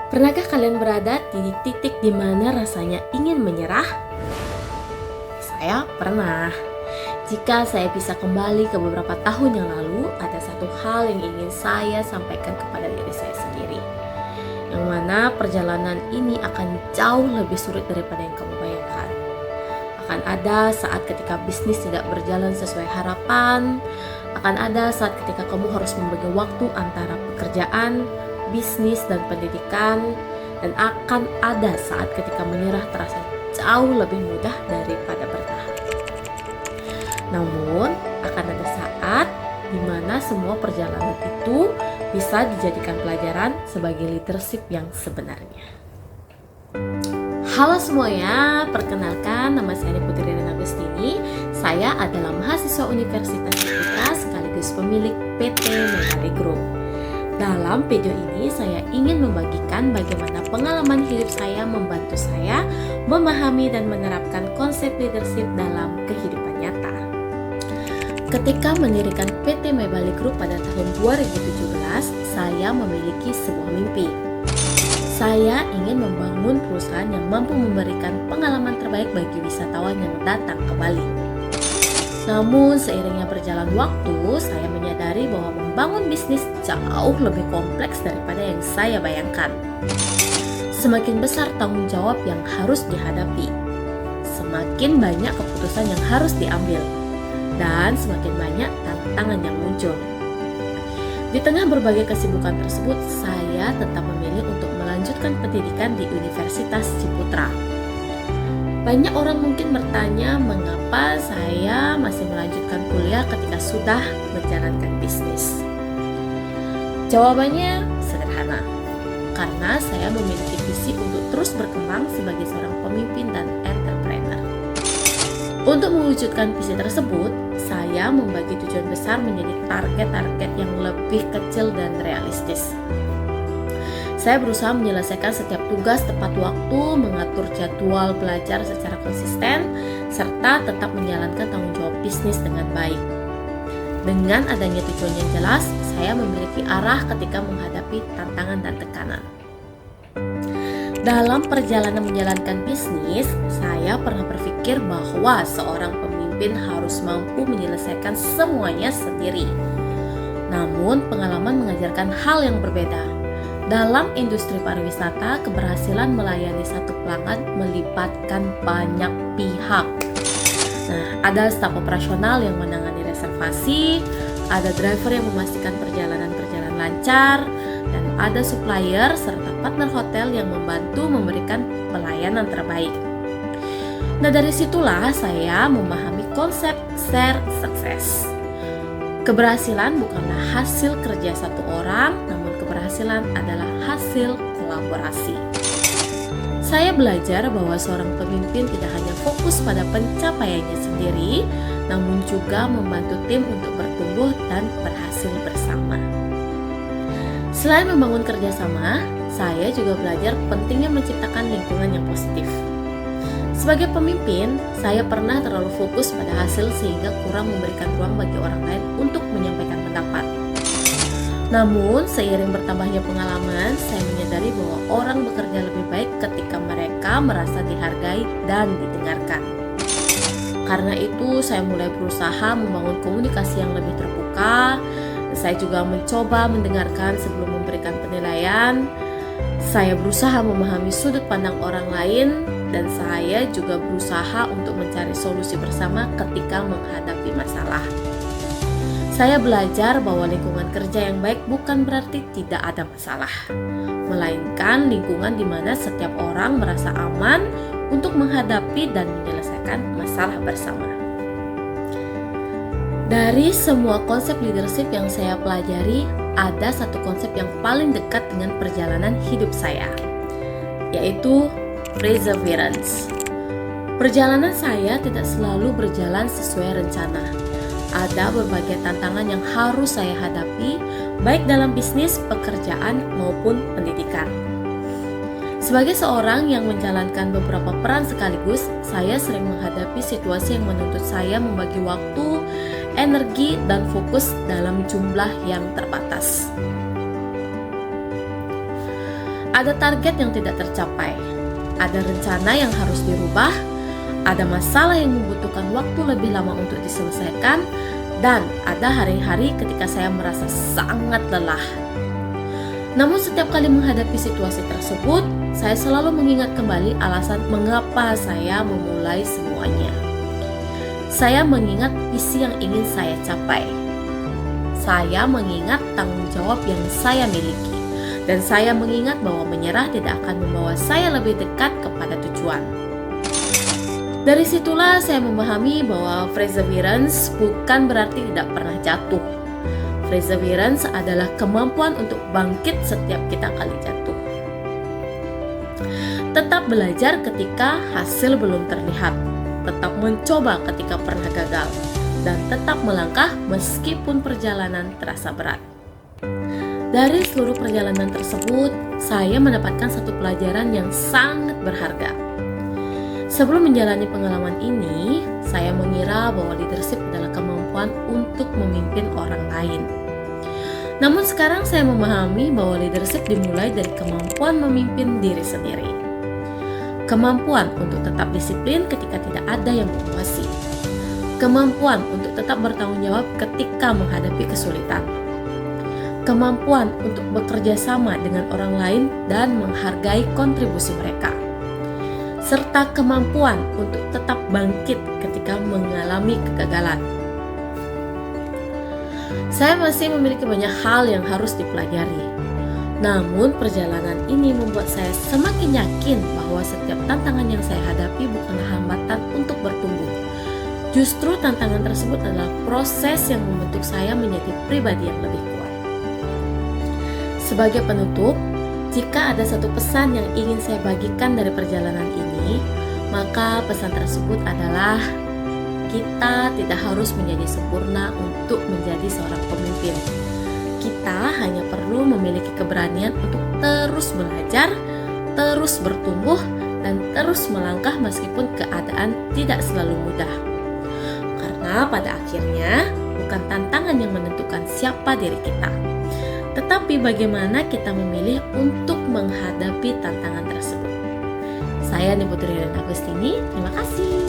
Pernahkah kalian berada di titik di mana rasanya ingin menyerah? Saya pernah. Jika saya bisa kembali ke beberapa tahun yang lalu, ada satu hal yang ingin saya sampaikan kepada diri saya sendiri. Yang mana perjalanan ini akan jauh lebih sulit daripada yang kamu bayangkan. Akan ada saat ketika bisnis tidak berjalan sesuai harapan. Akan ada saat ketika kamu harus membagi waktu antara pekerjaan, bisnis, dan pendidikan. Dan akan ada saat ketika menyerah terasa jauh lebih mudah daripada bertahan. Namun, akan ada saat di mana semua perjalanan itu bisa dijadikan pelajaran sebagai leadership yang sebenarnya. Halo semuanya, perkenalkan nama saya Putri Rina Agustini. Saya adalah mahasiswa Universitas Ciputra sekaligus pemilik PT Megari Group. Dalam video ini saya ingin membagikan bagaimana pengalaman hidup saya membantu saya memahami dan menerapkan konsep leadership dalam kehidupan nyata. Ketika mendirikan PT Megari Group pada tahun 2017, saya memiliki sebuah mimpi. Saya ingin membangun perusahaan yang mampu memberikan pengalaman terbaik bagi wisatawan yang datang ke Bali. Namun seiringnya berjalan waktu, saya menyadari bahwa membangun bisnis jauh lebih kompleks daripada yang saya bayangkan. Semakin besar tanggung jawab yang harus dihadapi, semakin banyak keputusan yang harus diambil, dan semakin banyak tantangan yang muncul. Di tengah berbagai kesibukan tersebut, saya tetap memilih untuk melanjutkan pendidikan di Universitas Ciputra. Banyak orang mungkin bertanya mengapa saya masih melanjutkan kuliah ketika sudah menjalankan bisnis. Jawabannya sederhana, karena saya memiliki visi untuk terus berkembang sebagai seorang pemimpin dan entrepreneur. Untuk mewujudkan visi tersebut, saya membagi tujuan besar menjadi target-target yang lebih kecil dan realistis. Saya berusaha menyelesaikan setiap tugas tepat waktu, mengatur jadwal belajar secara konsisten, serta tetap menjalankan tanggung jawab bisnis dengan baik. Dengan adanya tujuan yang jelas, saya memiliki arah ketika menghadapi tantangan dan tekanan. Dalam perjalanan menjalankan bisnis, saya pernah berpikir bahwa seorang pemimpin harus mampu menyelesaikan semuanya sendiri. Namun, pengalaman mengajarkan hal yang berbeda. Dalam industri pariwisata, keberhasilan melayani satu pelanggan melibatkan banyak pihak. Ada staf operasional yang menangani reservasi, ada driver yang memastikan perjalanan lancar, dan ada supplier serta partner hotel yang membantu memberikan pelayanan terbaik. Dari situlah saya memahami konsep share success. Keberhasilan bukanlah hasil kerja satu orang, namun keberhasilan adalah hasil kolaborasi. Saya belajar bahwa seorang pemimpin tidak hanya fokus pada pencapaiannya sendiri, namun juga membantu tim untuk bertumbuh dan berhasil bersama. Selain membangun kerjasama, saya juga belajar pentingnya menciptakan lingkungan yang positif. Sebagai pemimpin, saya pernah terlalu fokus pada hasil sehingga kurang memberikan ruang bagi orang lain untuk menyampaikan pendapat. Namun, seiring bertambahnya pengalaman, saya menyadari bahwa orang bekerja lebih baik ketika mereka merasa dihargai dan didengarkan. Karena itu, saya mulai berusaha membangun komunikasi yang lebih terbuka. Saya juga mencoba mendengarkan sebelum memberikan penilaian. Saya berusaha memahami sudut pandang orang lain, dan saya juga berusaha untuk mencari solusi bersama ketika menghadapi masalah. Saya belajar bahwa lingkungan kerja yang baik bukan berarti tidak ada masalah, melainkan lingkungan di mana setiap orang merasa aman untuk menghadapi dan menyelesaikan masalah bersama. Dari semua konsep leadership yang saya pelajari, ada satu konsep yang paling dekat dengan perjalanan hidup saya, yaitu perseverance. Perjalanan saya tidak selalu berjalan sesuai rencana. Ada berbagai tantangan yang harus saya hadapi, baik dalam bisnis, pekerjaan, maupun pendidikan. Sebagai seorang yang menjalankan beberapa peran sekaligus, saya sering menghadapi situasi yang menuntut saya membagi waktu, energi, dan fokus dalam jumlah yang terbatas. Ada target yang tidak tercapai, ada rencana yang harus dirubah, ada masalah yang membutuhkan waktu lebih lama untuk diselesaikan, dan ada hari-hari ketika saya merasa sangat lelah. Namun setiap kali menghadapi situasi tersebut, saya selalu mengingat kembali alasan mengapa saya memulai semuanya. Saya mengingat visi yang ingin saya capai. Saya mengingat tanggung jawab yang saya miliki. Dan saya mengingat bahwa menyerah tidak akan membawa saya lebih dekat kepada tujuan. Dari situlah saya memahami bahwa perseverance bukan berarti tidak pernah jatuh. Perseverance adalah kemampuan untuk bangkit setiap kita kali jatuh. Tetap belajar ketika hasil belum terlihat, tetap mencoba ketika pernah gagal, dan tetap melangkah meskipun perjalanan terasa berat. Dari seluruh perjalanan tersebut, saya mendapatkan satu pelajaran yang sangat berharga. Sebelum menjalani pengalaman ini, saya mengira bahwa leadership adalah kemampuan untuk memimpin orang lain. Namun sekarang saya memahami bahwa leadership dimulai dari kemampuan memimpin diri sendiri. Kemampuan untuk tetap disiplin ketika tidak ada yang mengawasi. Kemampuan untuk tetap bertanggung jawab ketika menghadapi kesulitan. Kemampuan untuk bekerja sama dengan orang lain dan menghargai kontribusi mereka, serta kemampuan untuk tetap bangkit ketika mengalami kegagalan. Saya masih memiliki banyak hal yang harus dipelajari, namun perjalanan ini membuat saya semakin yakin bahwa setiap tantangan yang saya hadapi bukanlah hambatan untuk bertumbuh. Justru tantangan tersebut adalah proses yang membentuk saya menjadi pribadi yang lebih kuat. Sebagai penutup, jika ada satu pesan yang ingin saya bagikan dari perjalanan ini, maka pesan tersebut adalah kita tidak harus menjadi sempurna untuk menjadi seorang pemimpin. Kita hanya perlu memiliki keberanian untuk terus belajar, terus bertumbuh, dan terus melangkah meskipun keadaan tidak selalu mudah. Karena pada akhirnya bukan tantangan yang menentukan siapa diri kita, tetapi bagaimana kita memilih untuk menghadapi tantangan tersebut. Saya Niputri Agustini, terima kasih.